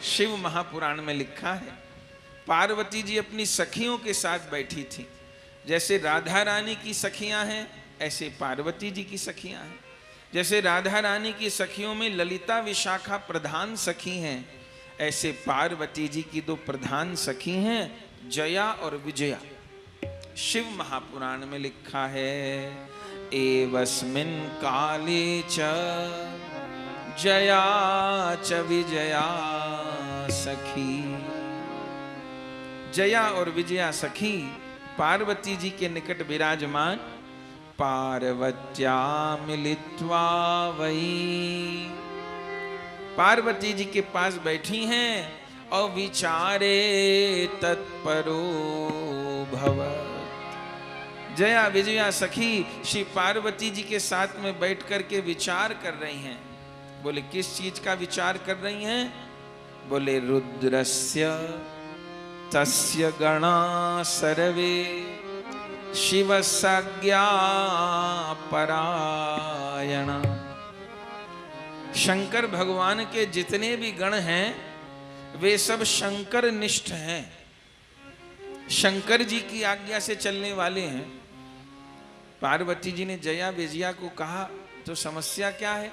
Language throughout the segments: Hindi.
शिव महापुराण में लिखा है, पार्वती जी अपनी सखियों के साथ बैठी थी। जैसे राधा रानी की सखियां हैं ऐसे पार्वती जी की सखियां हैं। जैसे राधा रानी की सखियों में ललिता विशाखा प्रधान सखी हैं, ऐसे पार्वती जी की दो प्रधान सखी हैं, जया और विजया। शिव महापुराण में लिखा है, एवस्मिन् काले च जया च विजया सखी। जया और विजया सखी पार्वती जी के निकट विराजमान, पार्वत्या मिलित्वा वही, पार्वती जी के पास बैठी हैं और विचारे तत्परो भवत्। जया विजया सखी श्री पार्वती जी के साथ में बैठ करके विचार कर रही हैं। बोले किस चीज का विचार कर रही हैं? बोले रुद्रस्य तस्य गणा सर्वे शिवसज्ञा परायण। शंकर भगवान के जितने भी गण हैं वे सब शंकर निष्ठ हैं, शंकर जी की आज्ञा से चलने वाले हैं। पार्वती जी ने जया विजया को कहा, तो समस्या क्या है?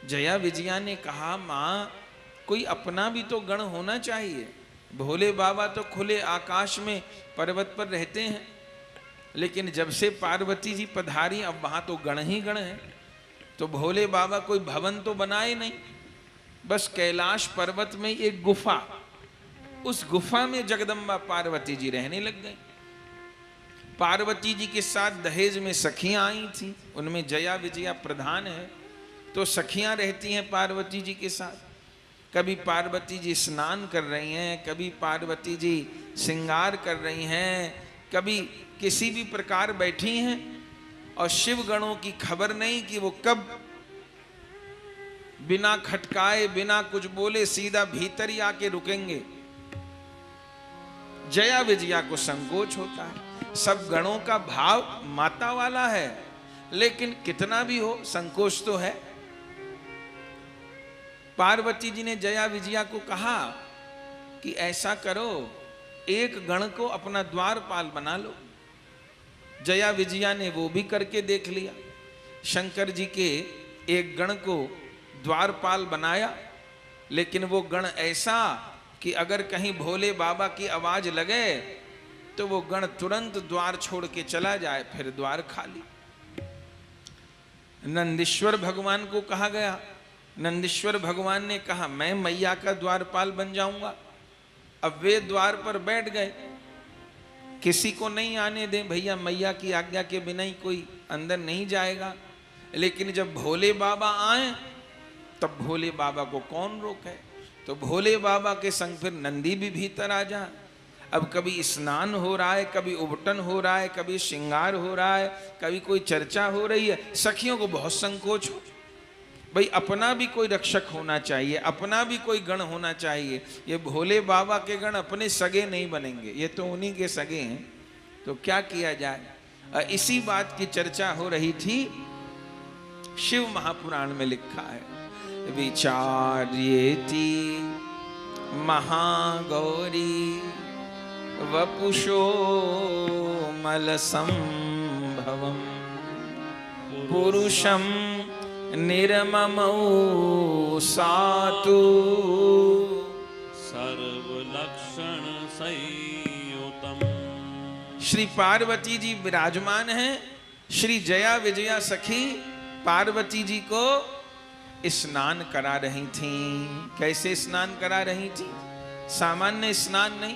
जया विजया ने कहा, माँ कोई अपना भी तो गण होना चाहिए। भोले बाबा तो खुले आकाश में पर्वत पर रहते हैं, लेकिन जब से पार्वती जी पधारी अब वहां तो गण ही गण है। तो भोले बाबा कोई भवन तो बनाए नहीं, बस कैलाश पर्वत में एक गुफा, उस गुफा में जगदम्बा पार्वती जी रहने लग गई। पार्वती जी के साथ दहेज में सखियां आई थी, उनमें जया विजया प्रधान है, तो सखियां रहती हैं पार्वती जी के साथ। कभी पार्वती जी स्नान कर रही हैं, कभी पार्वती जी श्रृंगार कर रही हैं, कभी किसी भी प्रकार बैठी हैं, और शिव गणों की खबर नहीं कि वो कब बिना खटकाए बिना कुछ बोले सीधा भीतर ही आके रुकेंगे। जया विजया को संकोच होता है। सब गणों का भाव माता वाला है, लेकिन कितना भी हो संकोच तो है। पार्वती जी ने जया विजया को कहा कि ऐसा करो, एक गण को अपना द्वारपाल बना लो। जया विजया ने वो भी करके देख लिया। शंकर जी के एक गण को द्वारपाल बनाया, लेकिन वो गण ऐसा कि अगर कहीं भोले बाबा की आवाज लगे तो वो गण तुरंत द्वार छोड़ के चला जाए, फिर द्वार खाली। नंदीश्वर भगवान को कहा गया, नंदीश्वर भगवान ने कहा मैं मैया का द्वारपाल बन जाऊंगा। अब वे द्वार पर बैठ गए, किसी को नहीं आने दें भैया, मैया की आज्ञा के बिना ही कोई अंदर नहीं जाएगा। लेकिन जब भोले बाबा आए तब भोले बाबा को कौन रोके? तो भोले बाबा के संग फिर नंदी भी भीतर आ जाए। अब कभी स्नान हो रहा है, कभी उबटन हो रहा है, कभी श्रृंगार हो रहा है, कभी कोई चर्चा हो रही है। सखियों को बहुत संकोच हो, भाई अपना भी कोई रक्षक होना चाहिए, अपना भी कोई गण होना चाहिए। ये भोले बाबा के गण अपने सगे नहीं बनेंगे, ये तो उन्हीं के सगे हैं, तो क्या किया जाए? इसी बात की चर्चा हो रही थी। शिव महापुराण में लिखा है, विचार्येति महागौरी वपुषो मलसंभवम् पुरुषं निर्ममौ सातु सर्वलक्षण संयुतम्। श्री पार्वती जी विराजमान हैं। श्री जया विजया सखी पार्वती जी को स्नान करा रही थीं। कैसे स्नान करा रही थीं? सामान्य स्नान नहीं,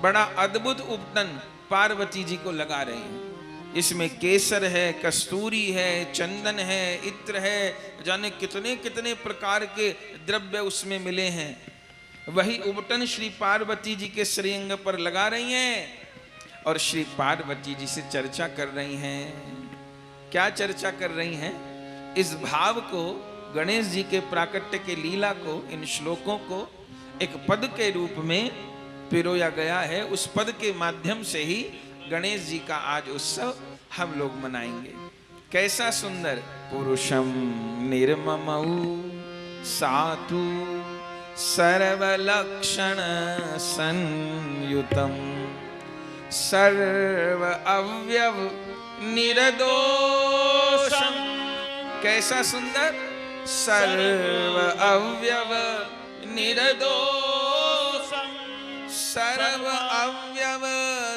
बड़ा अद्भुत उपटन पार्वती जी को लगा रही हैं। इसमें केसर है, कस्तूरी है, चंदन है, इत्र है, जाने कितने कितने प्रकार के द्रव्य उसमें मिले हैं। वही उपटन श्री पार्वती जी के श्रीअंग पर लगा रही हैं और श्री पार्वती जी से चर्चा कर रही हैं। क्या चर्चा कर रही हैं? इस भाव को, गणेश जी के प्राकट्य के लीला को, इन श्लोकों को एक पद के रूप में पिरोया गया है। उस पद के माध्यम से ही गणेश जी का आज उत्सव हम लोग मनाएंगे। कैसा सुंदर! पुरुषम निर्ममौ सातु सर्वलक्षण संयुतम सर्व अवयव निर्दोषम। कैसा सुंदर, सर्व अवयव निर्दोषम सर्व अवयव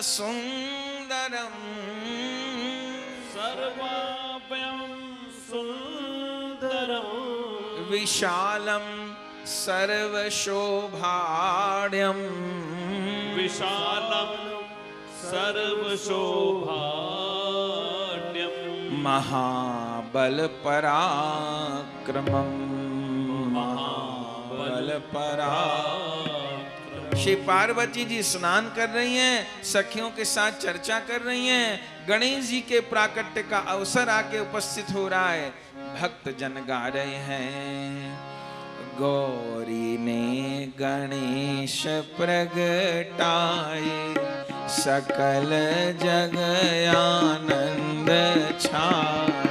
सुंदरम सर्वाभयं सुंदरम विशालम सर्वशोभाढ्यम विशालम सर्वशोभाढ्यम महाबल पराक्रमम महाबल पराक्रम। श्री पार्वती जी स्नान कर रही हैं, सखियों के साथ चर्चा कर रही हैं। गणेश जी के प्राकट्य का अवसर आके उपस्थित हो रहा है। भक्त जन गा रहे हैं, गौरी ने गणेश प्रगटाए सकल जग आनंद छाए।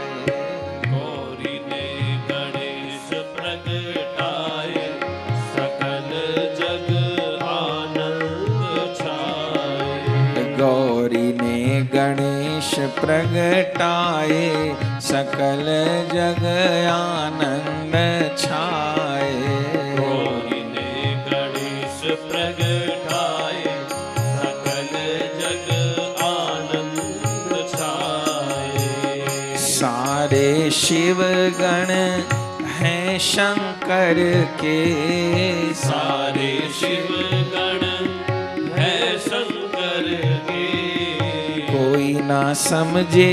गौरी ने गणेश प्रगटाए सकल जग आनंद छाए। गौरी ने गणेश प्रगटाए सकल जग आनंद छाए। गौरी ने गणेश प्रगटाए सकल जग आनंद छाए। सारे शिव गण हैं शंकर के सारे शिव गण है शंकर के। कोई ना समझे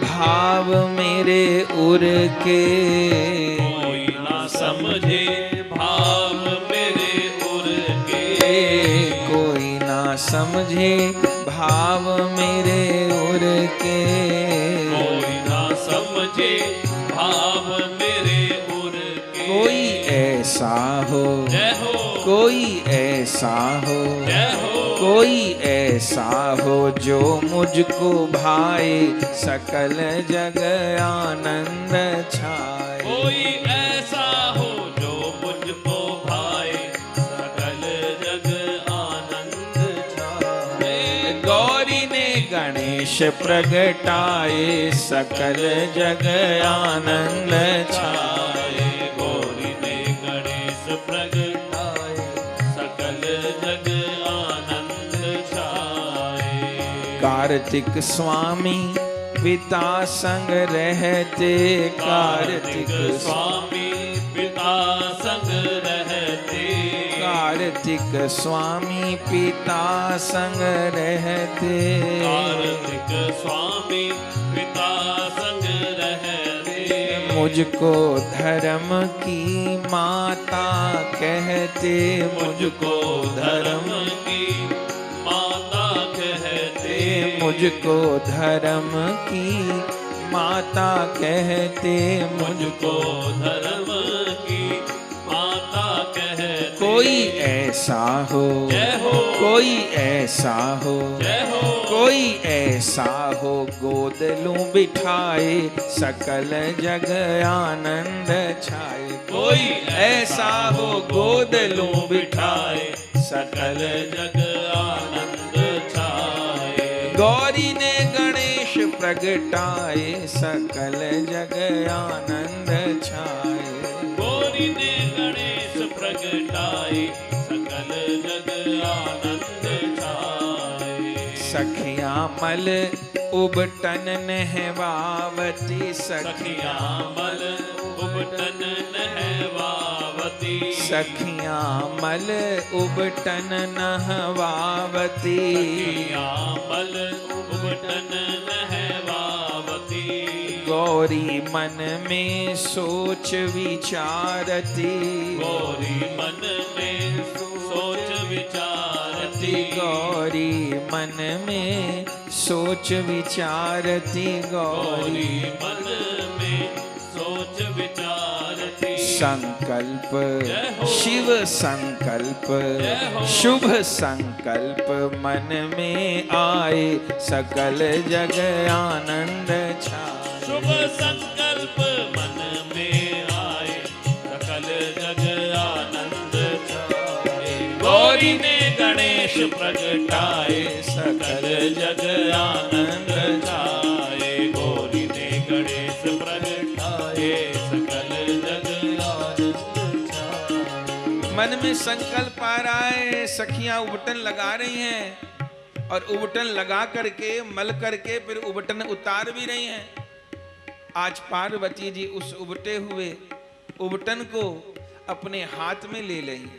भाव मेरे उर के। कोई ना समझे भाव मेरे उर के। कोई ना समझे भाव मेरे उर के। कोई ना समझे भाव मेरे उर के। कोई ऐसा हो, जय हो, कोई ऐसा हो, जय हो, कोई ऐसा हो जो मुझको भाए सकल जग आनंद छाए। कोई ऐसा हो जो मुझको भाए सकल जग आनंद छाए। गौरी ने गणेश प्रगटाए सकल जग आनंद छाए। गौरी ने गणेश प्रगटाए सकल जग आनंद छाए। कार्तिक स्वामी पिता संग रहते। कार्तिक स्वामी पिता संग रहते। कार्तिक स्वामी पिता संग रहते। कार्तिक स्वामी पिता संग रहते। मुझको धर्म की माता कहते। मुझको धर्म की माता कहते। मुझको धर्म की माता कहते। मुझको धर्म की माता कहते। कोई ऐसा हो, जय हो, कोई ऐसा हो, जय हो, कोई ऐसा हो गोद लूं बिठाए सकल जग आनंद छाए। कोई ऐसा हो गोद लूं बिठाए सकल जग आनंद छाए। गौरी ने गणेश प्रगटाए सकल जग आनंद छाए। गौरी ने गणेश प्रगटाए सकल जग आनंद छाए। सखिया मल उबटन नहवावती। सखियां मल उबटन नहवावती। सखियां मल उबटन नहवावती। सखियां मल उबटन नहवावती। गौरी मन में सोच विचारती। गौरी मन में सोच विचारती। गौरी मन में सोच विचारती। गौरी मन में सोच विचारती। संकल्प जय हो, शिव संकल्प जय हो, शुभ संकल्प मन में आए सकल जग आनंद छाए। शुभ संकल्प मन में आए सकल जग आनंद छाए। गौरी ने गणेश प्रगटाए, सकल जग आनंद छाए। गौरी ने गणेश प्रगटाए, सकल जग आनंद छाए। मन में संकल्प आ रहा है, सखियां उबटन लगा रही हैं और उबटन लगा करके मल करके फिर उबटन उतार भी रही हैं। आज पार्वती जी उस उबटे हुए उबटन को अपने हाथ में ले लें।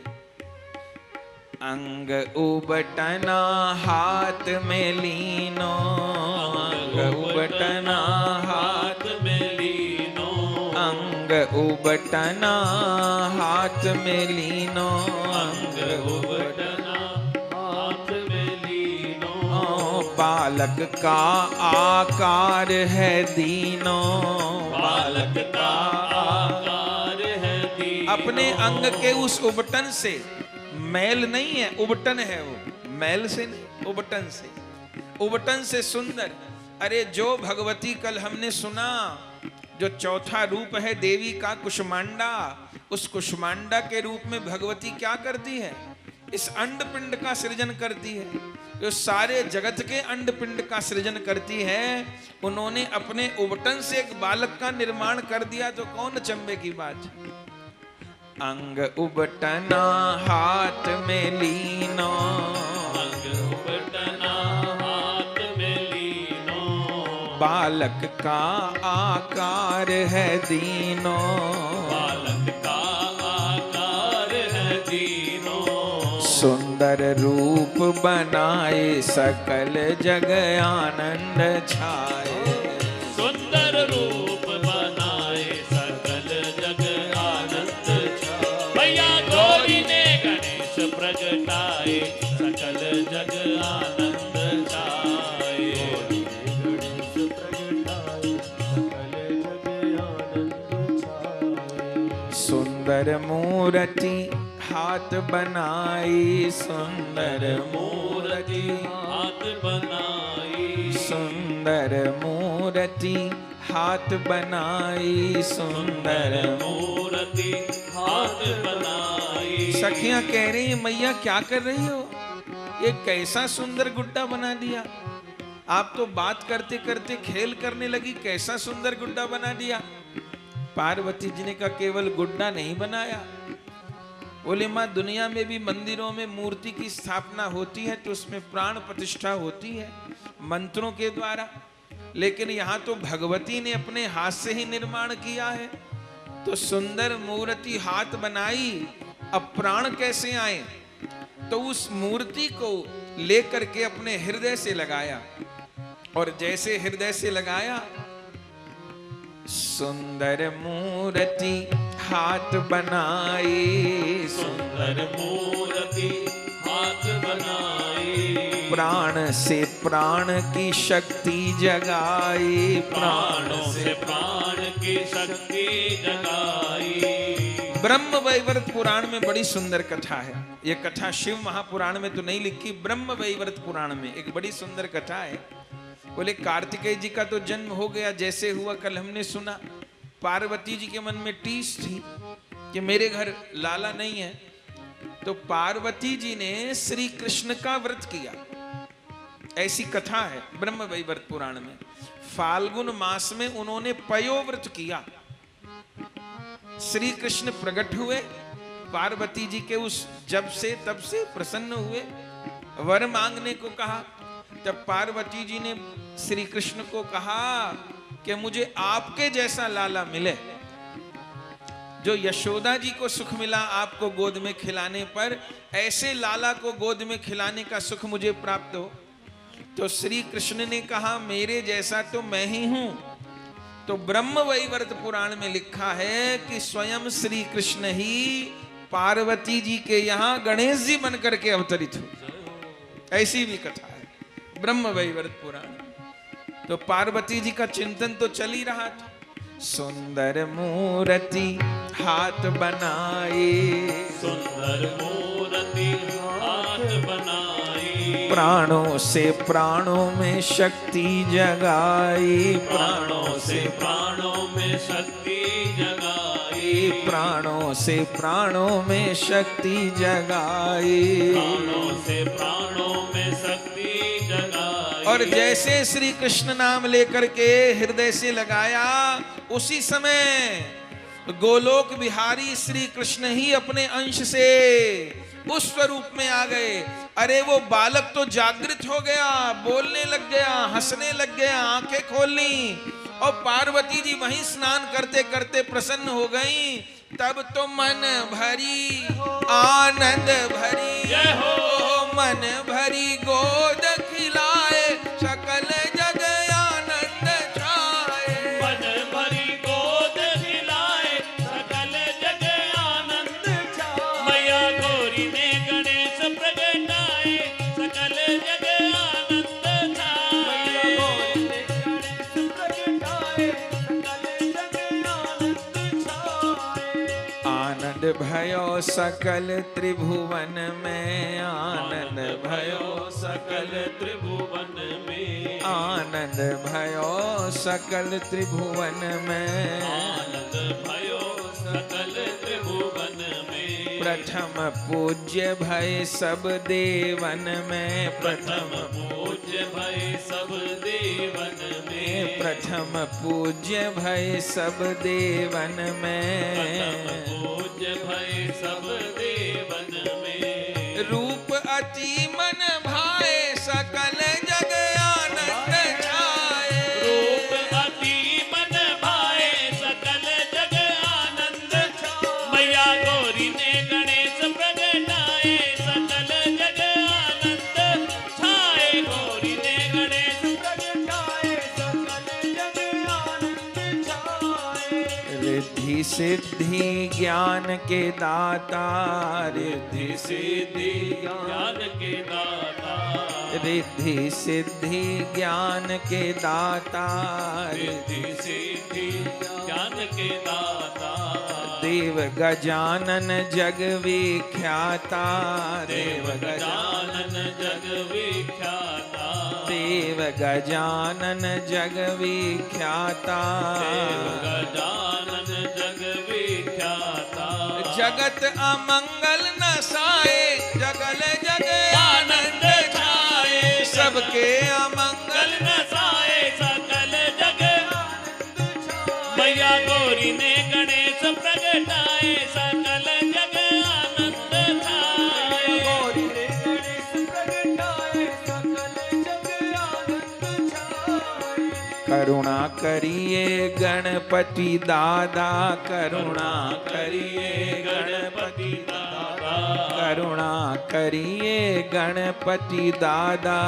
अंग उबटना हाथ में लीनो, अंग उबटना हाथ में लीनो, अंग उबटना हाथ में लीनो, अंग उबटना हाथ में लीनो। बालक का आकार है दीनो, बालक का आकार है दीनो। अपने अंग के उस उबटन से, मैल नहीं है उबटन है वो, मैल से नहीं उबटन से, उबटन से सुंदर। अरे जो भगवती कल हमने सुना, जो चौथा रूप है देवी का कुष्मांडा, उस कुष्मांडा के रूप में भगवती क्या करती है? इस अंड पिंड का सृजन करती है, जो सारे जगत के अंड पिंड का सृजन करती है। उन्होंने अपने उबटन से एक बालक का निर्माण कर दिया, तो कौन चंबे की बात। अंग उबटना हाथ में लीनो, अंग उबटना हाथ में लीनो। बालक का आकार है दीनो, बालक का आकार है दीनो। सुंदर रूप बनाए सकल जग आनंद छाए। सुंदर रूप बनाए सकल जग आनंद छाए। भैया गौरी ने गणेश प्रगटाए, सकल जग आनंद छाए। गणेश प्रगटाए, सकल जग आनंद छाए। सुंदर मूर्ति हाथ बनाई, सुंदर मूर्ति हाथ बनाई, सुंदर मूर्ति हाथ बनाई, सुंदर मूर्ति हाथ बनाई। सखियां कह रही हैं, मैया क्या कर रही हो? ये कैसा सुंदर गुड्डा बना दिया। आप तो बात करते करते खेल करने लगी, कैसा सुंदर गुड्डा बना दिया। पार्वती जी ने कहा केवल गुड्डा नहीं बनाया। बोले माँ, दुनिया में भी मंदिरों में मूर्ति की स्थापना होती है तो उसमें प्राण प्रतिष्ठा होती है मंत्रों के द्वारा, लेकिन यहाँ तो भगवती ने अपने हाथ से ही निर्माण किया है। तो सुंदर मूर्ति हाथ बनाई, अब प्राण कैसे आए? तो उस मूर्ति को लेकर के अपने हृदय से लगाया, और जैसे हृदय से लगाया, सुंदर मूर्ति हाथ बनाई, सुंदर मूर्ति हाथ बनाई। प्राण से प्राण की शक्ति जगाई, प्राणों से प्राण की शक्ति जगाई। ब्रह्म वैवर्त पुराण में बड़ी सुंदर कथा है। ये कथा शिव महापुराण में तो नहीं लिखी, ब्रह्म वैवर्त पुराण में एक बड़ी सुंदर कथा है। बोले कार्तिकेय जी का तो जन्म हो गया, जैसे हुआ कल हमने सुना। पार्वती जी के मन में टीस थी कि मेरे घर लाला नहीं है, तो पार्वती जी ने श्री कृष्ण का व्रत किया। ऐसी कथा है ब्रह्म वैवर्त पुराण में। फाल्गुन मास में उन्होंने पयो व्रत किया। श्री कृष्ण प्रकट हुए, पार्वती जी के उस जब से तब से प्रसन्न हुए, वर मांगने को कहा। तब पार्वती जी ने श्री कृष्ण को कहा कि मुझे आपके जैसा लाला मिले, जो यशोदा जी को सुख मिला आपको गोद में खिलाने पर, ऐसे लाला को गोद में खिलाने का सुख मुझे प्राप्त हो। तो श्री कृष्ण ने कहा मेरे जैसा तो मैं ही हूं। तो ब्रह्म वैवर्त पुराण में लिखा है कि स्वयं श्री कृष्ण ही पार्वती जी के यहाँ गणेश जी बनकर के अवतरित हुए। ऐसी भी कथा है ब्रह्म वैवर्त पुराण। तो पार्वती जी का चिंतन तो चल ही रहा था। सुंदर मूर्ति हाथ बनाई, सुंदर मूर्ति हाथ बनाई। प्राणों से प्राणों में शक्ति जगाई, प्राणों से प्राणों में शक्ति जगाई। प्राणों से प्राणों में शक्ति जगाई। प्राणों से प्राणों में शक्ति जगाई। और जैसे श्री कृष्ण नाम लेकर के हृदय से लगाया, उसी समय गोलोक बिहारी श्री कृष्ण ही अपने अंश से उस स्वरूप में आ गए। अरे वो बालक तो जागृत हो गया, बोलने लग गया, हंसने लग गया, आंखें खोल ली। और पार्वती जी वहीं स्नान करते करते प्रसन्न हो गईं। तब तो मन भरी आनंद भरी, जय हो। मन भरी गोद खिलाए, सकल जग आनंद छाए। मन भरी गोद खिलाए, सकल जग आनंद छाए। मैया गौरी ने गणेश प्रगटाए, सकल जग आनंद छाए। मैया गौरी ने गणेश प्रगटाए, सकल जग आनंद छाए। आनंद भयो सकल त्रिभुवन में, आनंद भयो सकल त्रिभुवन में। आनंद भयो सकल त्रिभुवन में। आनंद भयो सकल त्रिभुवन में। प्रथम पूज्य भय सब देवन में, प्रथम पूज्य भय सब देवन में। प्रथम पूज्य भय सब देवन में। प्रथम पूज्य भय सब देवन में। रूप अति मन भाए, सकल जग आनंद छाए। रूप अति मन भाए, सकल जग आनंद छाए। मैया गौरी ने गणेश प्रगटाए, सकल जग आनंद छाए। गौरी ने गणेश प्रगटाए, सकल जग आनंद छाए। रिद्धि सिद्धि ज्ञान के दाता, रिद्धि सिद्धि ज्ञान के दाता। रिद्धि सिद्धि ज्ञान के दाता। रिद्धि सिद्धि ज्ञान के दाता। देव गजानन जग विख्याता, देव गजानन जग विख्याता। देव गजानन जग विख्याता। देव गजानन जग विख्याता। जगत अमंगल नसाए, जगल जग आनंद छाए। सबके अमंगल कल नसाए, सकल जग आनंद छाए। मैया गौरी ने गणेश प्रगटाए, सकल जग आनंद छाए। गौरी ने गणेश प्रगटाए, सकल जग आनंद छाए। करुणा करिए गणपति दादा, करुणा करिए गणपति दादा। करुणा करिए गणपति दादा।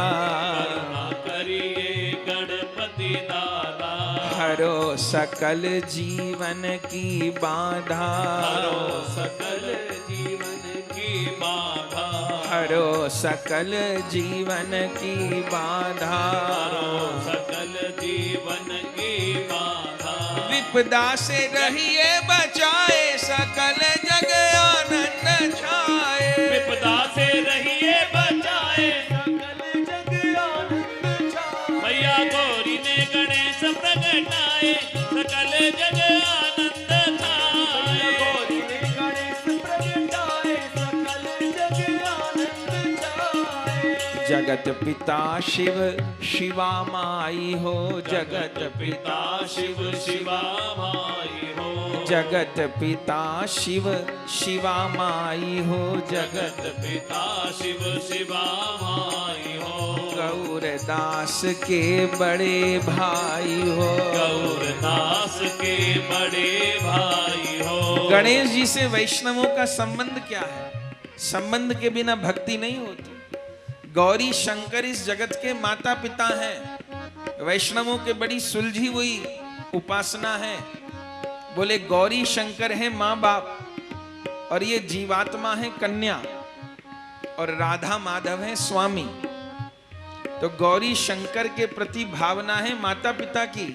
करुणा करिए गणपति दादा। हरो सकल जीवन की बाधा, हरो सकल जीवन की बाधा। हरो सकल जीवन की बाधा। हरो सकल जीवन की बाधा। विपदा से रहिए बचाए, सकल जग आनंद छाए। विपदा से रहिए बचाए, सकल जग आनंद छाए। मैया गौरी ने गणेश प्रगटाए, सकल जग आनंद छाए। गौरी ने गणेश प्रगटाए, सकल जग आनंद छाए। जगत पिता शिव शिवा माई हो, जगत पिता शिव शिवा माई हो। जगत पिता शिव शिवा माई हो, जगत पिता शिव शिवा माई हो। गौरदास के बड़े भाई हो, गौरदास के बड़े भाई हो। गणेश जी से वैष्णवों का संबंध क्या है? संबंध के बिना भक्ति नहीं होती। गौरी शंकर इस जगत के माता पिता हैं। वैष्णवों के बड़ी सुलझी हुई उपासना है। बोले गौरी शंकर है माँ बाप, और ये जीवात्मा है कन्या, और राधा माधव है स्वामी। तो गौरी शंकर के प्रति भावना है माता पिता की,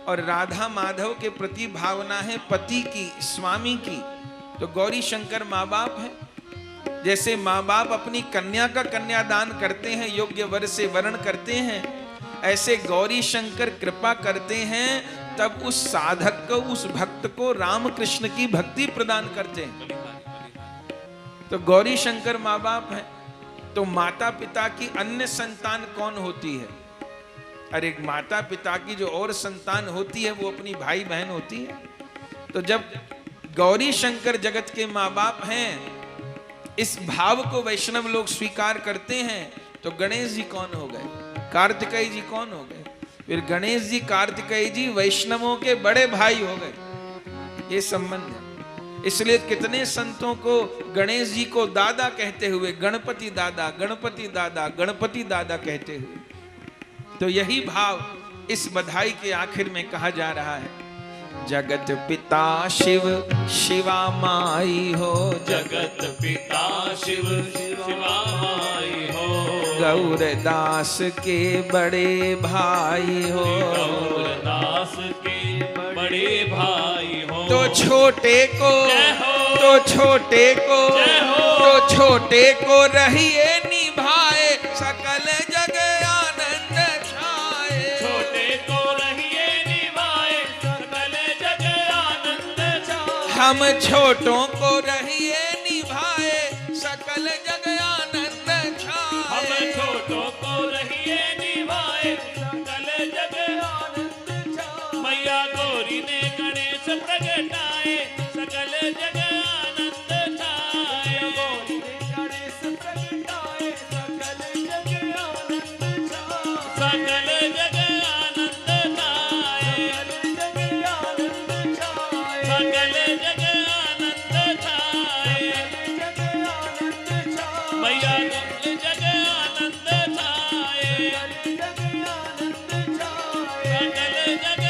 और राधा माधव के प्रति भावना है पति की, स्वामी की। तो गौरी शंकर माँ बाप है। जैसे माँ बाप अपनी कन्या का कन्यादान करते हैं, योग्य वर से वरण करते हैं, ऐसे गौरी शंकर कृपा करते हैं तब उस साधक को, उस भक्त को रामकृष्ण की भक्ति प्रदान करते हैं। तो गौरी शंकर माँ बाप हैं, तो माता पिता की अन्य संतान कौन होती है? अरे माता पिता की जो और संतान होती है वो अपनी भाई बहन होती है। तो जब गौरी शंकर जगत के माँ बाप हैं, इस भाव को वैष्णव लोग स्वीकार करते हैं, तो गणेश जी कौन हो गए? कार्तिकेय जी कौन हो गए? फिर गणेश जी कार्तिकेय जी वैष्णवों के बड़े भाई हो गए। ये संबंध है। इसलिए कितने संतों को गणेश जी को दादा कहते हुए गणपति दादा, गणपति दादा, गणपति दादा कहते हुए। तो यही भाव इस बधाई के आखिर में कहा जा रहा है। जगत पिता शिव शिवा माई हो, जगत पिता शिव शिवा माई हो, गौरदास के बड़े भाई हो, गौरदास के बड़े भाई हो। तो छोटे को, तो छोटे को, तो छोटे को रहिए निभाए, सकल जग आनंद छाए। छोटे को रहिए निभाए, सकल जग आनंद छाए। हम छोटों को रहिए निभाए, सकल जग आनंद छाए। हम छोटों को रहिए निभाए, सकल जग आनंद छाए। मैया गौरी ने गणेश प्रगटाए, सकल जग आनंद छाए। गौरी ने गणेश प्रगटाए, सकल जग आनंद छाए। सकल जग आनंद छाए, सकल जग आनंद छाए, सकल जग आनंद छाए। मैया गौरी जग आनंद छाए, सकल जग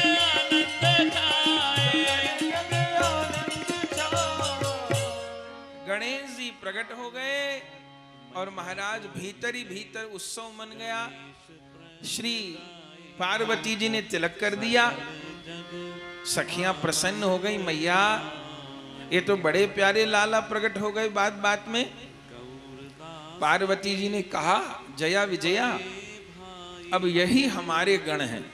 आनंद छाए। गणेश जी प्रकट हो गए और महाराज भीतर ही भीतर उत्सव मन गया। श्री पार्वती जी ने तिलक कर दिया, सखियां प्रसन्न हो गई। मैया ये तो बड़े प्यारे लाला प्रकट हो गए। बात बात में पार्वती जी ने कहा, जया विजया, अब यही हमारे गण हैं।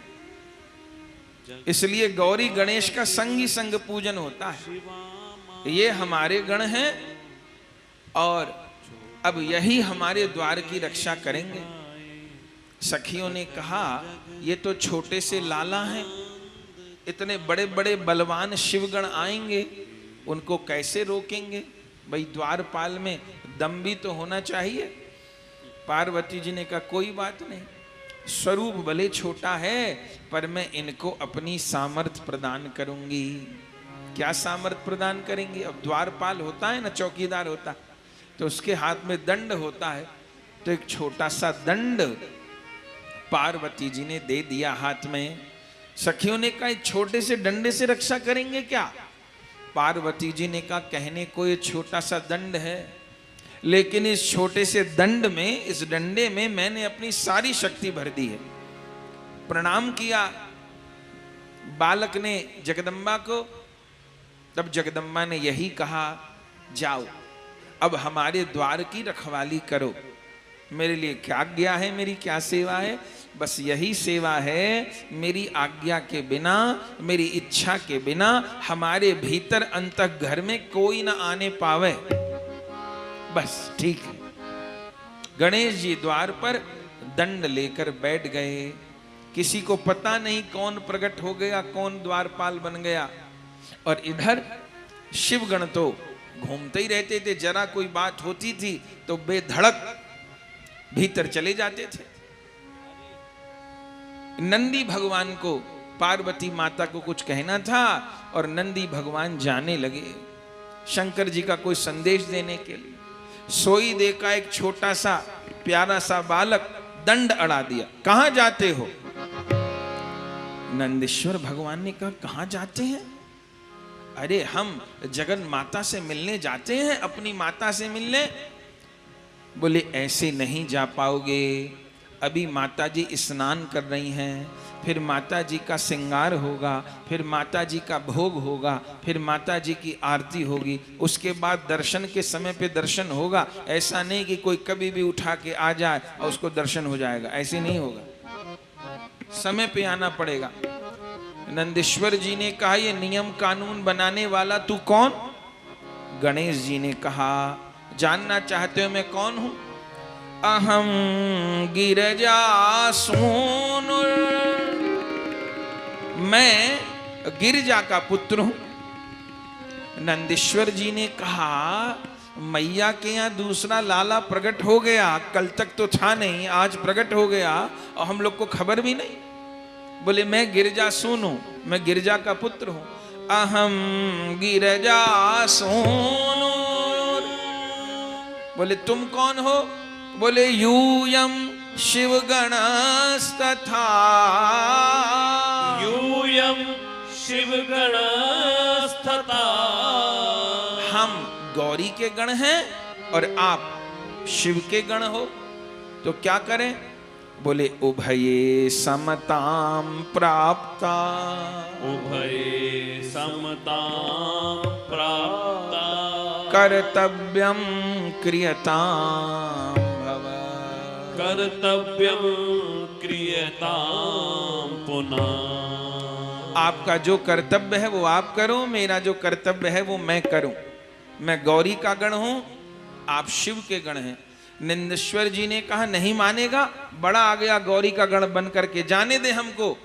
इसलिए गौरी गणेश का संग ही संग पूजन होता है। ये हमारे गण हैं और अब यही हमारे द्वार की रक्षा करेंगे। सखियों ने कहा, ये तो छोटे से लाला हैं, इतने बड़े बड़े बलवान शिवगण आएंगे, उनको कैसे रोकेंगे? भाई द्वारपाल में दम भी तो होना चाहिए। पार्वती जी ने कहा, कोई बात नहीं, स्वरूप भले छोटा है पर मैं इनको अपनी सामर्थ्य प्रदान करूंगी। क्या सामर्थ्य प्रदान करेंगी? अब द्वारपाल होता है ना, चौकीदार होता, तो उसके हाथ में दंड होता है। तो एक छोटा सा दंड पार्वती जी ने दे दिया हाथ में। सखियों ने कहा, छोटे से डंडे से रक्षा करेंगे क्या? पार्वती जी ने कहा, कहने को ये छोटा सा दंड है, लेकिन इस छोटे से दंड में, इस डंडे में मैंने अपनी सारी शक्ति भर दी है। प्रणाम किया बालक ने जगदम्बा को। तब जगदम्बा ने यही कहा, जाओ अब हमारे द्वार की रखवाली करो। मेरे लिए क्या आज्ञा है, मेरी क्या सेवा है? बस यही सेवा है, मेरी आज्ञा के बिना, मेरी इच्छा के बिना हमारे भीतर अंतः घर में कोई ना आने पावे। बस ठीक है। गणेश जी द्वार पर दंड लेकर बैठ गए। किसी को पता नहीं कौन प्रकट हो गया, कौन द्वारपाल बन गया। और इधर शिवगण तो घूमते ही रहते थे, जरा कोई बात होती थी तो बेधड़क भीतर चले जाते थे। नंदी भगवान को, पार्वती माता को कुछ कहना था और नंदी भगवान जाने लगे शंकर जी का कोई संदेश देने के लिए। सोई देखा एक छोटा सा प्यारा सा बालक, दंड अड़ा दिया, कहां जाते हो? नंदीश्वर भगवान ने कहा, कहां जाते हैं? अरे हम जगन माता से मिलने जाते हैं, अपनी माता से मिलने। बोले ऐसे नहीं जा पाओगे, अभी माता जी स्नान कर रही हैं, फिर माता जी का श्रृंगार होगा, फिर माता जी का भोग होगा, फिर माता जी की आरती होगी, उसके बाद दर्शन के समय पे दर्शन होगा। ऐसा नहीं कि कोई कभी भी उठा के आ जाए और उसको दर्शन हो जाएगा, ऐसे नहीं होगा, समय पे आना पड़ेगा। नंदीश्वर जी ने कहा ये नियम कानून बनाने वाला तू कौन? गणेश जी ने कहा जानना चाहते हो मैं कौन हूं? अहम गिरजासूनुर, मैं गिरजा का पुत्र हूं। नंदीश्वर जी ने कहा मैया के यहाँ दूसरा लाला प्रकट हो गया, कल तक तो था नहीं, आज प्रकट हो गया और हम लोग को खबर भी नहीं। बोले मैं गिरजासून हूं, मैं गिरजा का पुत्र हूं। अहम गिरजासूनुर। बोले तुम कौन हो? बोले यूयम शिवगणस्तथा, यूयम शिवगणस्तथा। हम गौरी के गण हैं और आप शिव के गण हो, तो क्या करें? बोले उभये समताम प्राप्ता, उभये समतां प्राप्ता। कर्तव्यम क्रियताम भव, कर्तव्यं क्रियतां पुनः। आपका जो कर्तव्य है वो आप करो, मेरा जो कर्तव्य है वो मैं करूं। मैं गौरी का गण हूं, आप शिव के गण हैं। नंदीश्वर जी ने कहा नहीं मानेगा, बड़ा आ गया गौरी का गण बन करके, जाने दे हमको।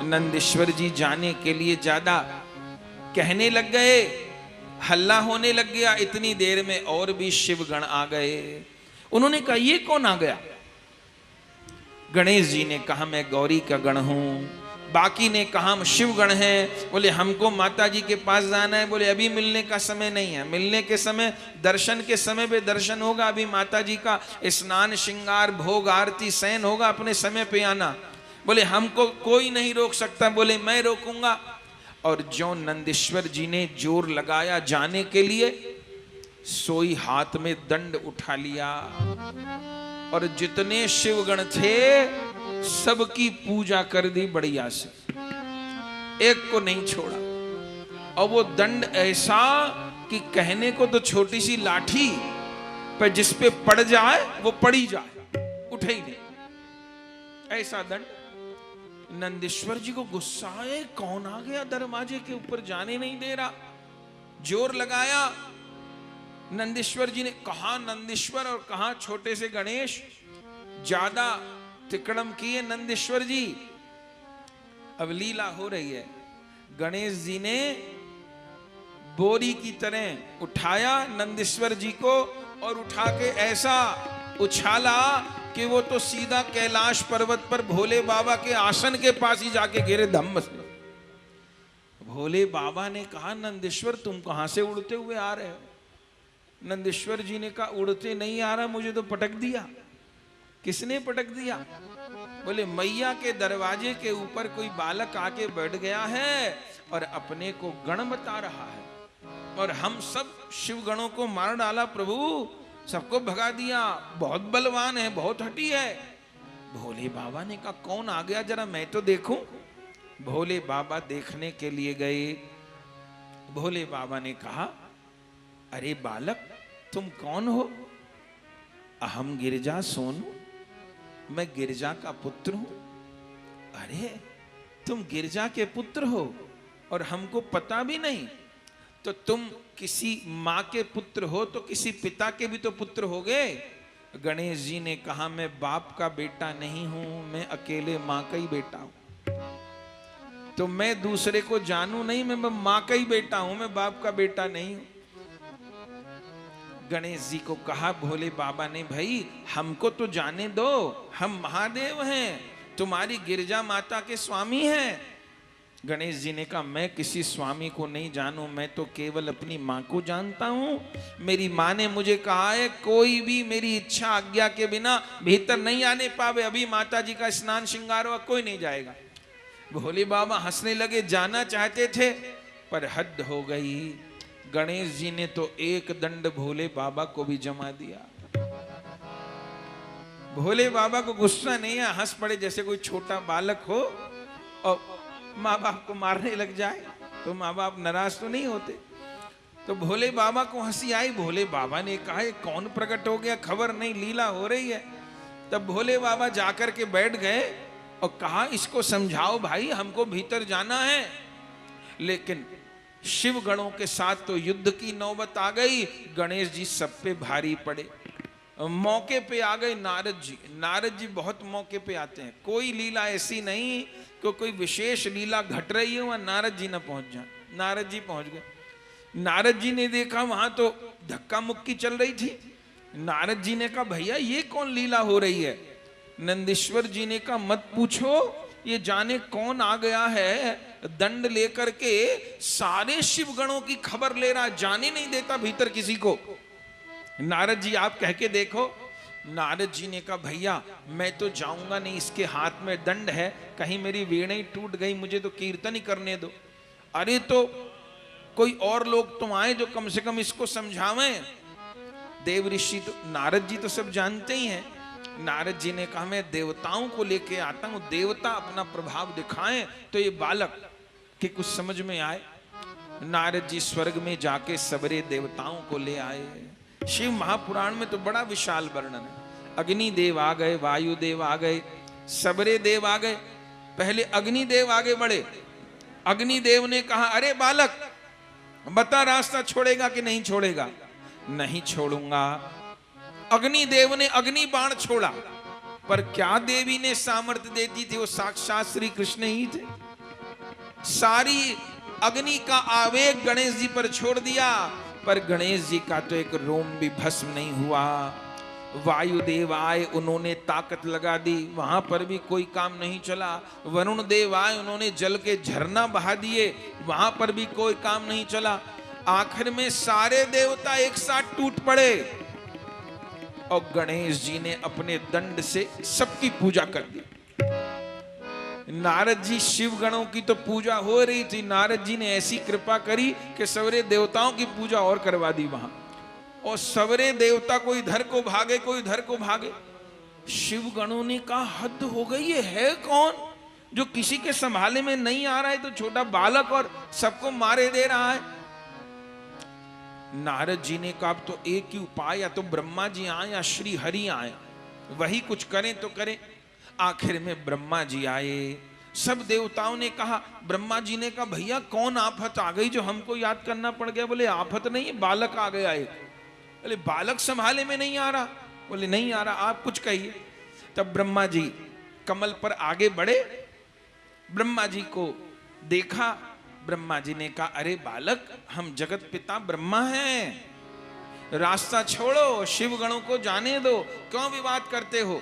नंदीश्वर जी जाने के लिए ज्यादा कहने लग गए, हल्ला होने लग गया। इतनी देर में और भी शिव गण आ गए। उन्होंने कहा ये कौन आ गया? गणेश जी ने कहा मैं गौरी का गण हूं। बाकी ने कहा हम शिव गण हैं। बोले हमको माता जी के पास जाना है। बोले अभी मिलने का समय नहीं है, मिलने के समय, दर्शन के समय पे दर्शन होगा, अभी माता जी का स्नान श्रृंगार भोग आरती शयन होगा, अपने समय पे आना। बोले हमको कोई नहीं रोक सकता। बोले मैं रोकूंगा। और जो नंदीश्वर जी ने जोर लगाया जाने के लिए, सोई हाथ में दंड उठा लिया और जितने शिवगण थे सबकी पूजा कर दी बढ़िया से, एक को नहीं छोड़ा। और वो दंड ऐसा कि कहने को तो छोटी सी लाठी पर जिस पे पड़ जाए वो पड़ी जाए, उठे ही नहीं, ऐसा दंड। नंदीश्वर जी को गुस्सा है, कौन आ गया दरवाजे के ऊपर, जाने नहीं दे रहा। जोर लगाया। नंदीश्वर जी ने कहा नंदीश्वर और कहा छोटे से गणेश, ज्यादा तिकड़म किए नंदीश्वर जी। अब लीला हो रही है। गणेश जी ने बोरी की तरह उठाया नंदीश्वर जी को और उठा के ऐसा उछाला कि वो तो सीधा कैलाश पर्वत पर भोले बाबा के आसन के पास ही जाके गिरे धम्म से। भोले बाबा ने कहा नंदीश्वर तुम कहां से उड़ते हुए आ रहे हो? नंदीश्वर जी ने कहा उड़ते नहीं आ रहा, मुझे तो पटक दिया। किसने पटक दिया? बोले मैया के दरवाजे के ऊपर कोई बालक आके बैठ गया है और अपने को गण बता रहा है, और हम सब शिव गणों को मार डाला प्रभु, सबको भगा दिया, बहुत बलवान है, बहुत हठी है। भोले बाबा ने कहा कौन आ गया, जरा मैं तो देखूं। भोले बाबा देखने के लिए गए। भोले बाबा ने कहा अरे बालक तुम कौन हो? अहम गिरजा सोनू, मैं गिरजा का पुत्र हूं। अरे तुम गिरजा के पुत्र हो और हमको पता भी नहीं, तो तुम किसी माँ के पुत्र हो तो किसी पिता के भी तो पुत्र होगे। गणेश जी ने कहा मैं बाप का बेटा नहीं हूं, मैं अकेले माँ का ही बेटा हूं। तो मैं दूसरे को जानू नहीं, मैं माँ का ही बेटा हूं, मैं बाप का बेटा नहीं हूं। गणेश जी को कहा भोले बाबा ने भाई हमको तो जाने दो, हम महादेव हैं, तुम्हारी गिरजा माता के स्वामी हैं। गणेश जी ने कहा मैं किसी स्वामी को नहीं जानू, मैं तो केवल अपनी माँ को जानता हूँ। मेरी माँ ने मुझे कहा है कोई भी मेरी इच्छा आज्ञा के बिना भीतर नहीं आने पावे। अभी माता जी का स्नान श्रृंगार हुआ, कोई नहीं जाएगा। भोले बाबा हंसने लगे, जाना चाहते थे पर हद हो गई। गणेश जी ने तो एक दंड भोले बाबा को भी जमा दिया। भोले बाबा को गुस्सा नहीं है, हंस पड़े जैसे कोई छोटा बालक हो और माँ बाप को मारने लग जाए तो माँ बाप नाराज तो नहीं होते। तो भोले बाबा को हंसी आई। भोले बाबा ने कहा कौन प्रकट हो गया, खबर नहीं, लीला हो रही है। तब भोले बाबा जाकर के बैठ गए और कहा इसको समझाओ भाई, हमको भीतर जाना है। लेकिन शिव गणों के साथ तो युद्ध की नौबत आ गई। गणेश जी सब पे भारी पड़े। मौके पे आ गए नारद जी। नारद जी बहुत मौके पे आते हैं। कोई लीला ऐसी नहीं कि कोई विशेष लीला घट रही है वहां नारद जी ना पहुंच जाए। नारद जी पहुंच गए। नारद जी ने देखा वहां तो धक्का मुक्की चल रही थी। नारद जी ने कहा भैया ये कौन लीला हो रही है। नंदीश्वर जी ने कहा मत पूछो, ये जाने कौन आ गया है दंड लेकर के, सारे शिव गणों की खबर ले रहा, जाने नहीं देता भीतर किसी को। नारद जी आप कह के देखो। नारद जी ने कहा भैया मैं तो जाऊंगा नहीं, इसके हाथ में दंड है, कहीं मेरी वीणा ही टूट गई, मुझे तो कीर्तन ही करने दो। अरे तो कोई और लोग तुम आए जो कम से कम इसको समझावें। देव ऋषि तो, नारद जी तो सब जानते ही हैं। नारद जी ने कहा मैं देवताओं को लेके आता हूं, देवता अपना प्रभाव दिखाएं तो ये बालक के कुछ समझ में आए। नारद जी स्वर्ग में जाके सबरे देवताओं को ले आए। शिव महापुराण में तो बड़ा विशाल वर्णन है। अग्निदेव आ गए, वायुदेव आ गए, सबरे देव आ गए। पहले अग्निदेव आगे बढ़े। अग्निदेव ने कहा अरे बालक बता रास्ता छोड़ेगा कि नहीं छोड़ेगा। नहीं छोड़ूंगा। अग्निदेव ने अग्नि बाण छोड़ा, पर क्या देवी ने सामर्थ्य देती थी, वो साक्षात श्री कृष्ण ही थे। सारी अग्नि का आवेग गणेश जी पर छोड़ दिया, पर गणेश जी का तो एक रोम भी भस्म नहीं हुआ। वायुदेव आए, उन्होंने ताकत लगा दी, वहां पर भी कोई काम नहीं चला। वरुण देव आए, उन्होंने जल के झरना बहा दिए, वहां पर भी कोई काम नहीं चला। आखिर में सारे देवता एक साथ टूट पड़े और गणेश जी ने अपने दंड से सबकी पूजा कर दी। नारद जी शिव गणों की तो पूजा हो रही थी, नारद जी ने ऐसी कृपा करी कि सवरे देवताओं की पूजा और करवा दी वहां। और सवरे देवता कोई इधर को भागे, कोई इधर को भागे। शिव गणों ने कहा हद हो गई, ये है कौन जो किसी के संभाले में नहीं आ रहा है, तो छोटा बालक और सबको मारे दे रहा है। नारद जी ने कहा अब तो एक ही उपाय, या तो ब्रह्मा जी आए या श्री हरि आए, वही कुछ करें तो करें। आखिर में ब्रह्मा जी आए। सब देवताओं ने कहा, ब्रह्मा जी ने कहा भैया कौन आफत आ गई जो हमको याद करना पड़ गया। बोले आफत नहीं, बालक आ गया एक। बोले बालक संभाले में नहीं आ रहा। बोले नहीं आ रहा, आप कुछ कहिए। तब ब्रह्मा जी कमल पर आगे बढ़े, ब्रह्मा जी को देखा। ब्रह्मा जी ने कहा अरे बालक हम जगत पिता ब्रह्मा हैं, रास्ता छोड़ो, शिव गणों को जाने दो, क्यों विवाद करते हो।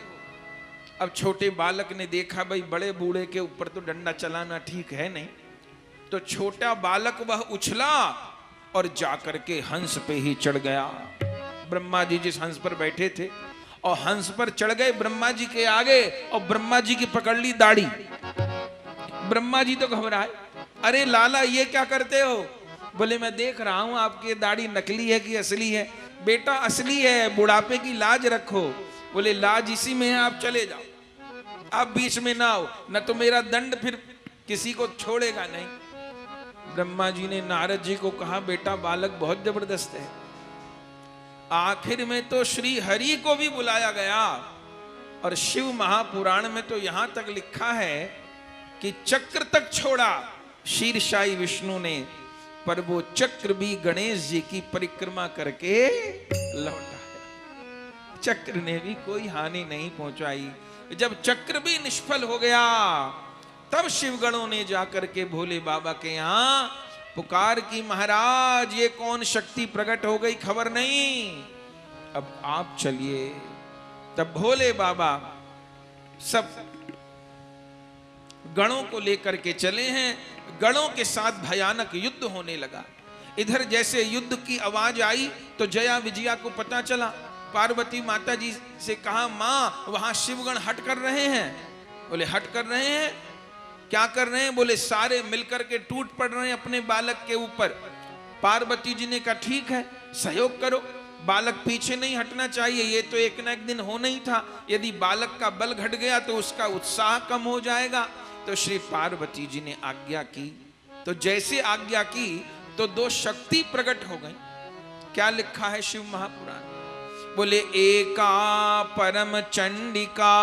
अब छोटे बालक ने देखा भाई बड़े बूढ़े के ऊपर तो डंडा चलाना ठीक है नहीं, तो छोटा बालक वह उछला और जाकर के हंस पे ही चढ़ गया। ब्रह्मा जी जिस हंस पर बैठे थे और हंस पर चढ़ गए ब्रह्मा जी के आगे, और ब्रह्मा जी की पकड़ ली दाढ़ी। ब्रह्मा जी तो घबराए, अरे लाला ये क्या करते हो। बोले मैं देख रहा हूं आपकी दाढ़ी नकली है कि असली है। बेटा असली है, बुढ़ापे की लाज रखो। बोले लाज इसी में है, आप चले जाओ, आप बीच में ना आओ, न तो मेरा दंड फिर किसी को छोड़ेगा नहीं। ब्रह्मा जी ने नारद जी को कहा बेटा बालक बहुत जबरदस्त है। आखिर में तो श्री हरि को भी बुलाया गया, और शिव महापुराण में तो यहां तक लिखा है कि चक्र तक छोड़ा शीर्षाई विष्णु ने, पर वो चक्र भी गणेश जी की परिक्रमा करके लौटा है। चक्र ने भी कोई हानि नहीं पहुंचाई। जब चक्र भी निष्फल हो गया, तब शिवगणों ने जाकर के भोले बाबा के यहां पुकार की, महाराज ये कौन शक्ति प्रकट हो गई, खबर नहीं, अब आप चलिए। तब भोले बाबा सब गणों को लेकर के चले हैं। गणों के साथ भयानक युद्ध होने लगा। इधर जैसे युद्ध की आवाज आई तो जया विजया को पता चला। पार्वती माता जी से कहा मां वहां शिवगण हट कर रहे हैं। बोले हट कर रहे हैं, क्या कर रहे हैं। बोले सारे मिलकर के टूट पड़ रहे हैं अपने बालक के ऊपर। पार्वती जी ने कहा ठीक है सहयोग करो, बालक पीछे नहीं हटना चाहिए, ये तो एक ना एक दिन होना ही था। यदि बालक का बल घट गया तो उसका उत्साह कम हो जाएगा। तो श्री पार्वती जी ने आज्ञा की। तो जैसे आज्ञा की तो दो शक्ति प्रकट हो गई। क्या लिखा है शिव महापुराण, बोले एका परम चंडिका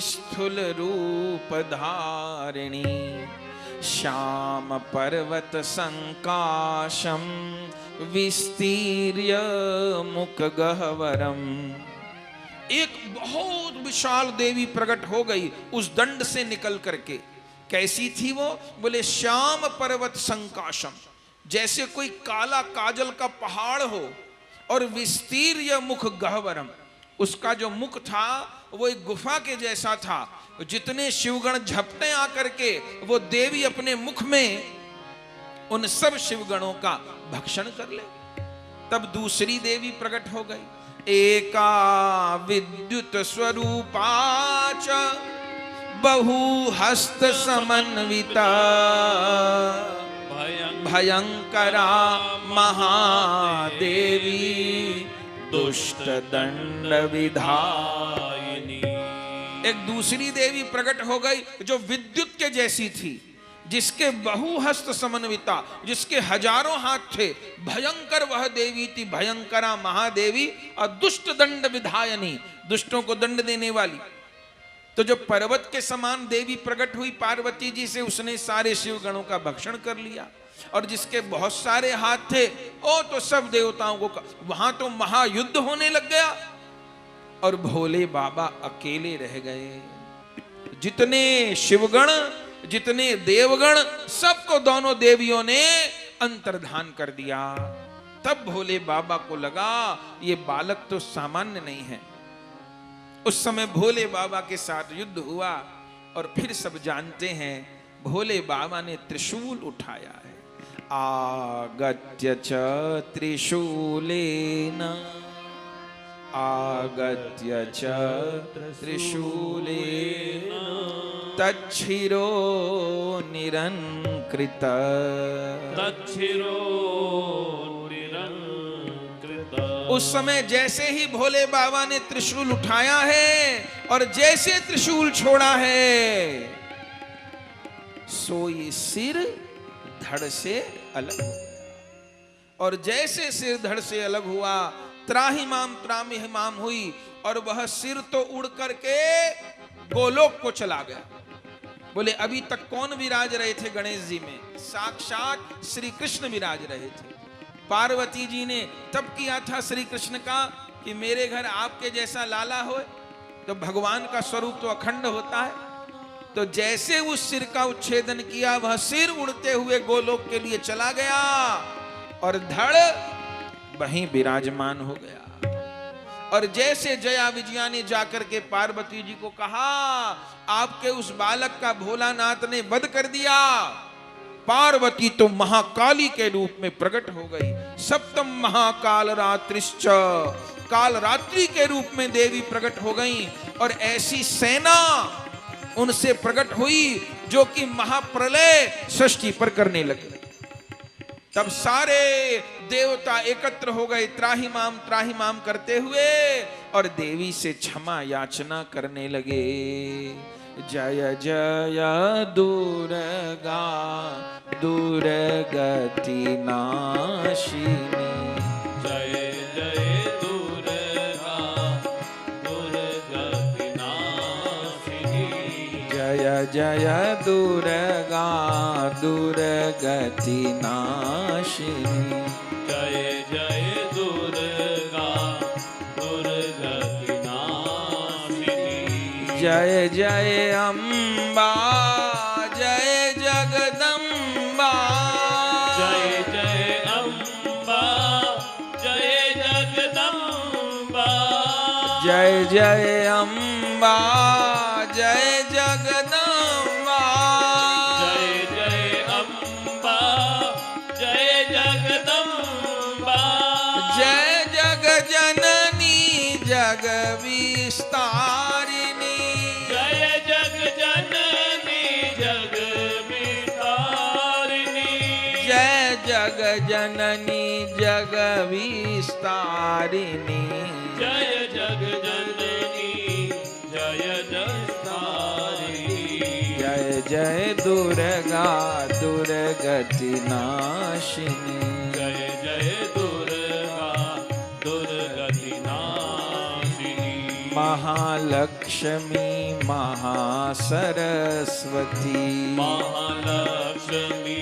स्थूल रूप धारिणी श्याम पर्वत संकाशम विस्तीर्य मुख गह्वरम। एक बहुत विशाल देवी प्रकट हो गई उस दंड से निकल करके। कैसी थी वो? बोले श्याम पर्वत संकाशम, जैसे कोई काला काजल का पहाड़ हो, और विस्तीर्य मुख गह्वरम, उसका जो मुख था वो एक गुफा के जैसा था। जितने शिवगण झपटे आकर के वो देवी अपने मुख में उन सब शिवगणों का भक्षण कर ले। तब दूसरी देवी प्रकट हो गई। एका विद्युत स्वरूपाच बहु हस्त समन्विता भयंकरा महादेवी दुष्ट दंड विधायिनी। एक दूसरी देवी प्रकट हो गई जो विद्युत के जैसी थी, जिसके बहुहस्त समन्विता, जिसके हजारों हाथ थे। भयंकर वह देवी थी, भयंकरा महादेवी, और दुष्ट दंड विधायिनी, दुष्टों को दंड देने वाली। तो जो पर्वत के समान देवी प्रकट हुई पार्वती जी से, उसने सारे शिवगणों का भक्षण कर लिया। और जिसके बहुत सारे हाथ थे वो तो सब देवताओं को, वहां तो महायुद्ध होने लग गया और भोले बाबा अकेले रह गए। जितने शिवगण, जितने देवगण, सबको दोनों देवियों ने अंतर्धान कर दिया। तब भोले बाबा को लगा ये बालक तो सामान्य नहीं है। उस समय भोले बाबा के साथ युद्ध हुआ और फिर सब जानते हैं भोले बाबा ने त्रिशूल उठाया है। आगत्य च त्रिशूलेन, आगत्य च त्रिशूलेन तच्छिरो निरंकृत, तच्छिरो निरंकृत। उस समय जैसे ही भोले बाबा ने त्रिशूल उठाया है और जैसे त्रिशूल छोड़ा है, सो ये सिर धड़ से अलग हो गया। और जैसे सिर धड़ से अलग हुआ, त्राहिमाम त्राहिमाम हुई और वह सिर तो उड़ करके गोलोक को चला गया। बोले अभी तक कौन विराज रहे थे गणेश जी में? साक्षात श्री कृष्ण विराज रहे थे। पार्वती जी ने तब किया था श्री कृष्ण का कि मेरे घर आपके जैसा लाला हो। तो भगवान का स्वरूप तो अखंड होता है। तो जैसे उस सिर का उच्छेदन किया, वह सिर उड़ते हुए गोलोक के लिए चला गया और धड़ वहीं विराजमान हो गया। और जैसे जया विजया ने जाकर के पार्वती जी को कहा आपके उस बालक का भोलानाथ ने वध कर दिया, पार्वती तो महाकाली के रूप में प्रकट हो गई। सप्तम महाकाल रात्रिश्च, काल रात्रि के रूप में देवी प्रकट हो गई। और ऐसी सेना उनसे प्रकट हुई जो कि महाप्रलय सृष्टि पर करने लगे। तब सारे देवता एकत्र हो गए त्राहिमाम करते हुए और देवी से क्षमा याचना करने लगे। जय जय दुर्गा दुर्गति नाशिनी, जय जय दुर्गा दुर्गति नाशिनी, जय जय दुर्गा दुर्गति नाशिनी, जय जय दुर्गा दुर्गति नाशिनी, जय जय अम्बा जय जगदम्बा, जय जय अम्बा जय जगदम्बा, जय जय अम्बा जय जगदम्बा, जय जय अम्बा जय जगदम्बा, जय जग जननी जग विस्तारिणी, जय जग जननी जग विस्तारिणी, जय जग जननी जग विस्तारिणी, जय जग जननी जय जगतारिणी, जय जय दुर्गा दुर्गति नाशिनी, जय जय दुर्गा दुर्गा महालक्ष्मी महासरस्वती महालक्ष्मी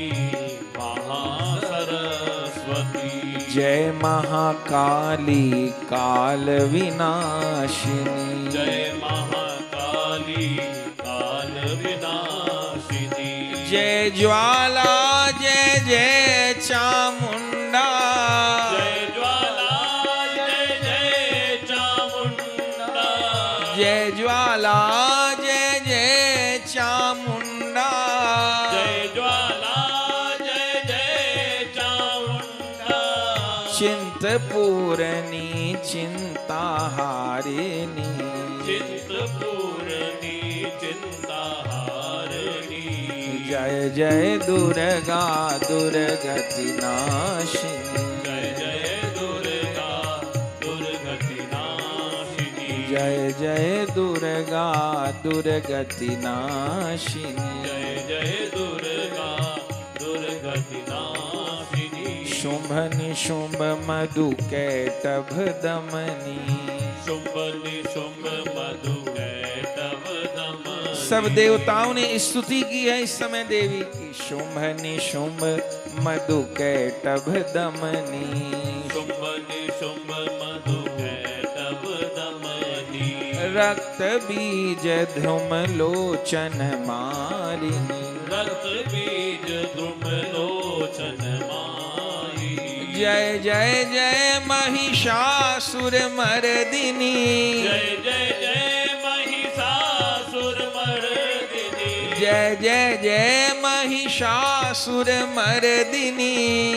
महासरस्वती जय महाकाली काल विनाशिनी जय महाकाली काल विनाशिनी जय ज्वाला जय जय चामुंडा जय ज्वाला जय जय चामुंडा जय ज्वाला जय जय चामुंडा जय ज्वाला जय जय चामुंडा चिंतपूरणी चिंताहारिणी चिंतपूरणी चिंताहारिणी जय जय दुर्गा दुर्गति नाशिनी जय जय दुर्गा दुर्गति नाशिनी जय जय दुर्गा दुर्गति नाशिनी जय जय दुर्गा दुर्गति नाशिनी शुंभ निशुंभ मधु कैटभ दमनी शुंभ निशुंभ मधु कैटभ दमनी सब देवताओं ने स्तुति की है इस समय देवी की शुंभ निशुंभ मधु कैटभ दमनी शुंभ निशुंभ मधु कैटभ दमनी रक्त बीज ध्रुम लोचन मारिणी रक्त बीज ध्रुम लोचन माई जय जय जय महिषासुर मर्दिनी जय जय जय महिषासुर मर्दिनी जय जय जय महिषासुर मर्दिनी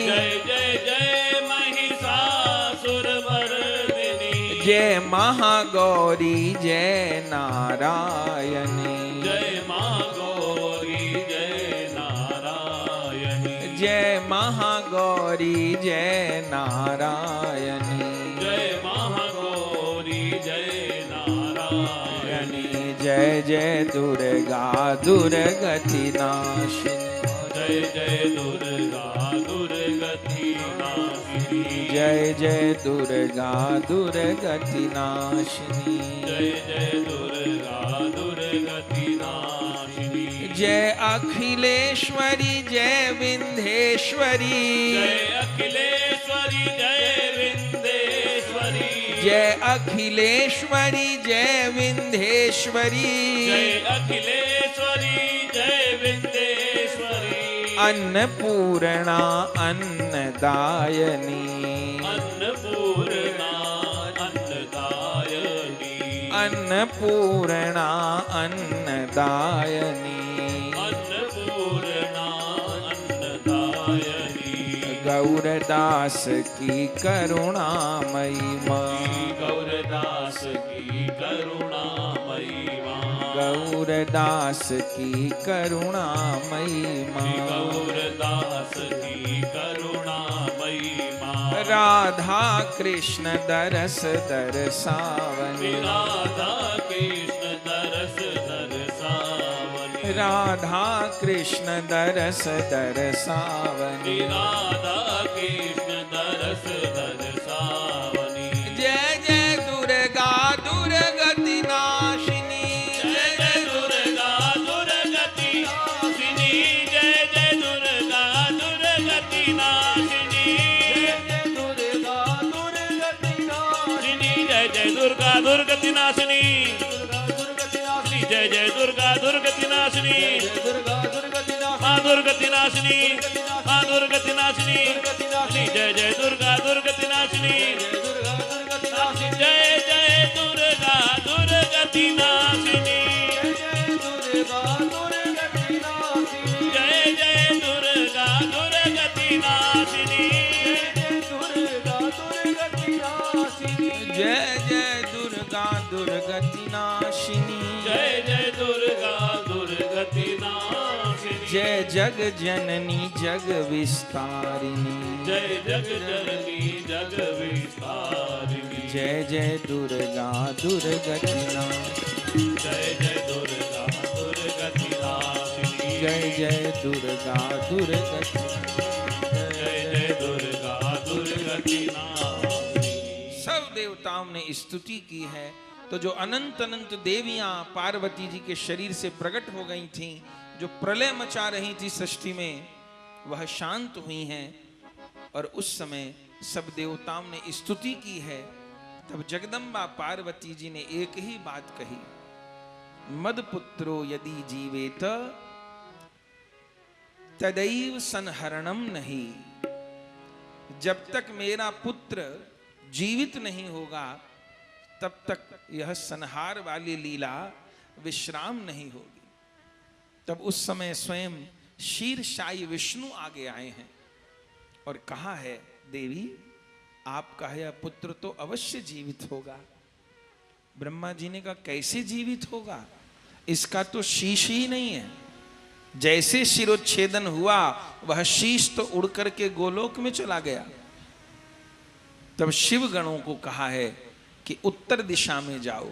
जय जय जय महिषासुर मर्दिनी जय महागौरी जय नारायणी जय महागौरी जय नारायणी जय महागौरी जय नारायणी जय महागौरी जय नारायणी जय जय दुर्गा दुर्गति नाशिनी जय जय दुर्गा दुर्गति नाशिनी जय जय दुर्गा दुर्गति नाशिनी जय जय दुर्गा दुर्गति नाशिनी जय अखिलेश्वरी जय विंध्येश्वरी जय अखिलेश्वरी जय विंध्येश्वरी जय अखिलेश्वरी जय विंध्येश्वरी जय अखिलेश्वरी जय विंध्येश्वरी अन्नपूर्णा अन्नदायनी अन्नपूर्णा अन्नदायनी अन्नपूर्णा अन्नदायनी अन्नपूर्णा अन्नदायनी गौरदास की करुणामयी माँ गौरदास की करुणामयी माँ गौरदास की करुणामयी माँ गौरदास की करुणामयी माँ राधा कृष्ण दरस दरसावनी राधा कृष्ण दरस दरसावनी राधा कृष्ण दरस दरसावनी राधा कृष्ण दरस दरसावनी जय जय दुर्गा दुर्गति नाशिनी जय जय दुर्गा दुर्गति नाशिनी जय जय दुर्गा दुर्गति नाशिनी जय दुर्गा दुर्गति नाशिनी जय जय दुर्गा दुर्गति नाशिनी जय जय दुर्गा दुर्गति नाशिनी माँ दुर्गति नाशिनी माँ दुर्गति नाशिनी जय जय दुर्गा दुर्गति नाशिनी जय जय दुर्गा दुर्गति नाशिनी जय जय दुर्गा दुर्गति नाशिनी जय जय दुर्गा दुर्गति नाशिनी जय जय दुर्गा दुर्गति नाशिनी जय जग जननी जग विस्तारिणी जय जग जननी जग विस्तारिणी जय जय दुर्गा दुर्गति नाशिनी जय जय दुर्गा दुर्गति नाशिनी जय जय दुर्गा दुर्गति जय जय दुर्गा दुर्गति नाशिनी सब देवताओं ने स्तुति की है तो जो अनंत अनंत देवियां पार्वती जी के शरीर से प्रकट हो गई थीं, जो प्रलय मचा रही थी सृष्टि में, वह शांत हुई हैं। और उस समय सब देवताओं ने स्तुति की है। तब जगदम्बा पार्वती जी ने एक ही बात कही, मदपुत्रो यदि जीवेत तदैव संहरणम नहीं। जब तक मेरा पुत्र जीवित नहीं होगा तब तक यह संहार वाली लीला विश्राम नहीं होगी। तब उस समय स्वयं शीर्षायी विष्णु आगे आए हैं और कहा है, देवी आपका यह पुत्र तो अवश्य जीवित होगा। ब्रह्मा जी ने कहा, कैसे जीवित होगा, इसका तो शीश ही नहीं है। जैसे शिरोच्छेदन हुआ वह शीश तो उड़ करके गोलोक में चला गया। तब शिव गणों को कहा है कि उत्तर दिशा में जाओ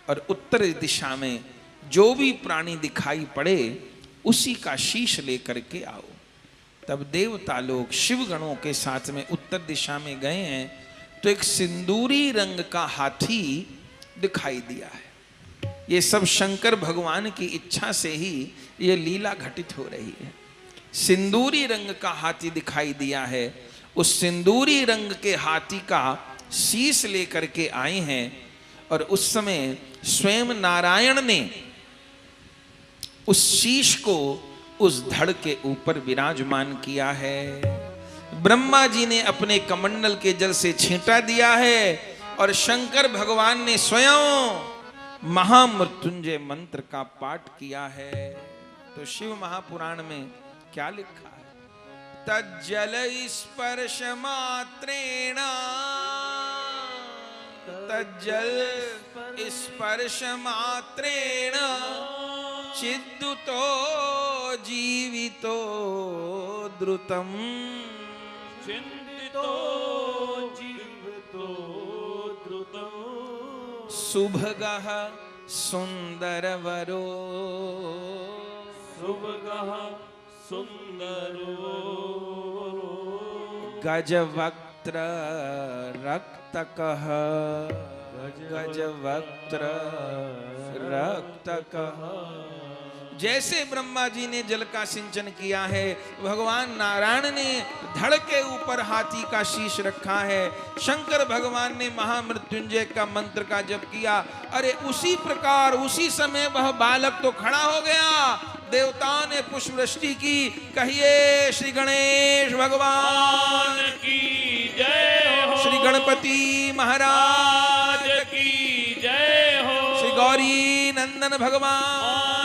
और उत्तर दिशा में जो भी प्राणी दिखाई पड़े उसी का शीश लेकर के आओ। तब देवता लोग शिव गणों के साथ में उत्तर दिशा में गए हैं तो एक सिंदूरी रंग का हाथी दिखाई दिया है। ये सब शंकर भगवान की इच्छा से ही ये लीला घटित हो रही है। सिंदूरी रंग का हाथी दिखाई दिया है। उस सिंदूरी रंग के हाथी का शीश लेकर के आए हैं और उस समय स्वयं नारायण ने उस शीश को उस धड़ के ऊपर विराजमान किया है। ब्रह्मा जी ने अपने कमंडल के जल से छींटा दिया है और शंकर भगवान ने स्वयं महामृत्युंजय मंत्र का पाठ किया है। तो शिव महापुराण में क्या लिखा है, तज्जल स्पर्श मात्रेण, तज्जल स्पर्श मात्रेण चिद्दुतो जीवितो द्रुतम, चिन्तितो जीवितो द्रुतम्, सुभगः सुंदरवरो, सुभगः सुन्दरो, गजवक्त्र रक्तकः, गजवक्त्र रक्तकः। जैसे ब्रह्मा जी ने जल का सिंचन किया है, भगवान नारायण ने धड़ के ऊपर हाथी का शीश रखा है। शंकर भगवान ने महामृत्युंजय का मंत्र का जप किया। अरे उसी प्रकार उसी समय वह बालक तो खड़ा हो गया। देवताओं ने पुष्प वृष्टि की। कहिए श्री गणेश भगवान की जय हो, श्री गणपति महाराज की जय हो, श्री गौरी नंदन भगवान